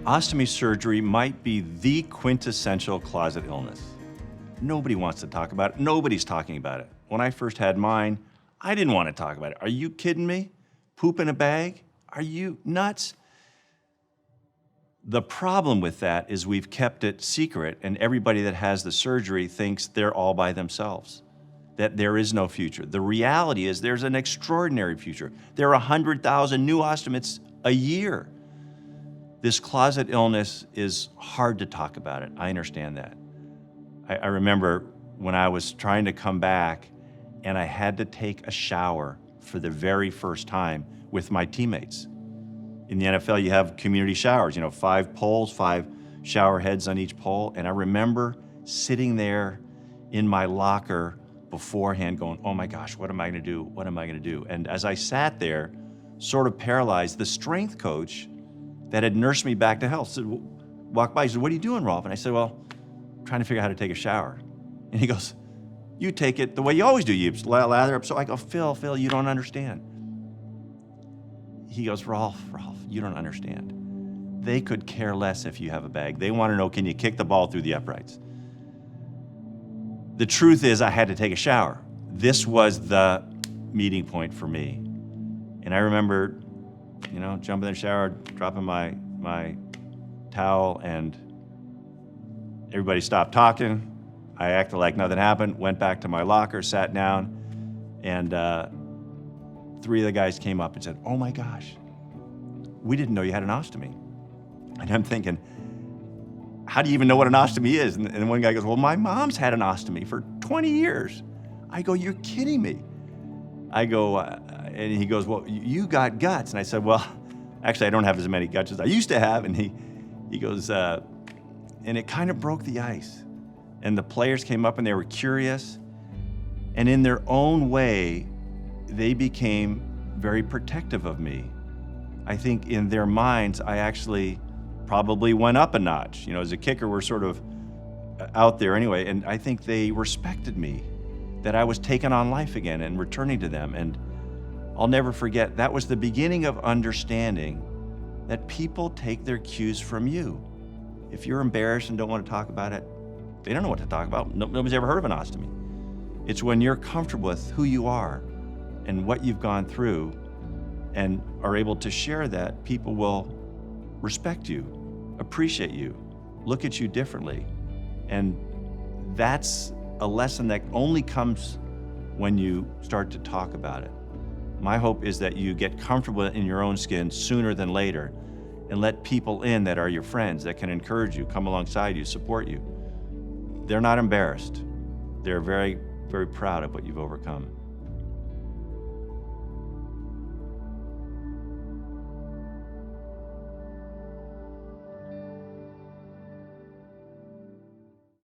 Ostomy surgery might be the quintessential closet illness. Nobody wants to talk about it. Nobody's talking about it. When I first had mine, I didn't want to talk about it. Are you kidding me? Poop in a bag? Are you nuts? The problem with that is we've kept it secret, and everybody that has the surgery thinks they're all by themselves, that there is no future. The reality is there's an extraordinary future. There are 100,000 new ostomates a year. This closet illness is hard to talk about it. I understand that. I remember when I was trying to come back and I had to take a shower for the very first time with my teammates. In the NFL, you have community showers, 5 poles, 5 shower heads on each pole. And I remember sitting there in my locker beforehand going, oh my gosh, what am I gonna do? What am I gonna do? And as I sat there, sort of paralyzed, the strength coach that had nursed me back to health walked by, he said, what are you doing, Rolf? And I said, well, I'm trying to figure out how to take a shower. And he goes, you take it the way you always do. You lather up. So I go, Phil, you don't understand. He goes, Rolf, you don't understand. They could care less if you have a bag. They want to know, can you kick the ball through the uprights? The truth is I had to take a shower. This was the meeting point for me. And I remember, jumping in the shower, dropping my towel, and everybody stopped talking. I acted like nothing happened, went back to my locker, sat down, and 3 of the guys came up and said, oh my gosh, we didn't know you had an ostomy. And I'm thinking, how do you even know what an ostomy is? And one guy goes, well, my mom's had an ostomy for 20 years. I go, you're kidding me. I go, and he goes, well, you got guts. And I said, well, actually, I don't have as many guts as I used to have. And he goes, and it kind of broke the ice. And the players came up and they were curious. And in their own way, they became very protective of me. I think in their minds, I actually probably went up a notch. As a kicker, we're sort of out there anyway. And I think they respected me, that I was taking on life again and returning to them. And I'll never forget, that was the beginning of understanding that people take their cues from you. If you're embarrassed and don't want to talk about it, they don't know what to talk about. Nobody's ever heard of an ostomy. It's when you're comfortable with who you are and what you've gone through and are able to share that, people will respect you, appreciate you, look at you differently. And that's a lesson that only comes when you start to talk about it. My hope is that you get comfortable in your own skin sooner than later and let people in that are your friends, that can encourage you, come alongside you, support you. They're not embarrassed. They're very, very proud of what you've overcome.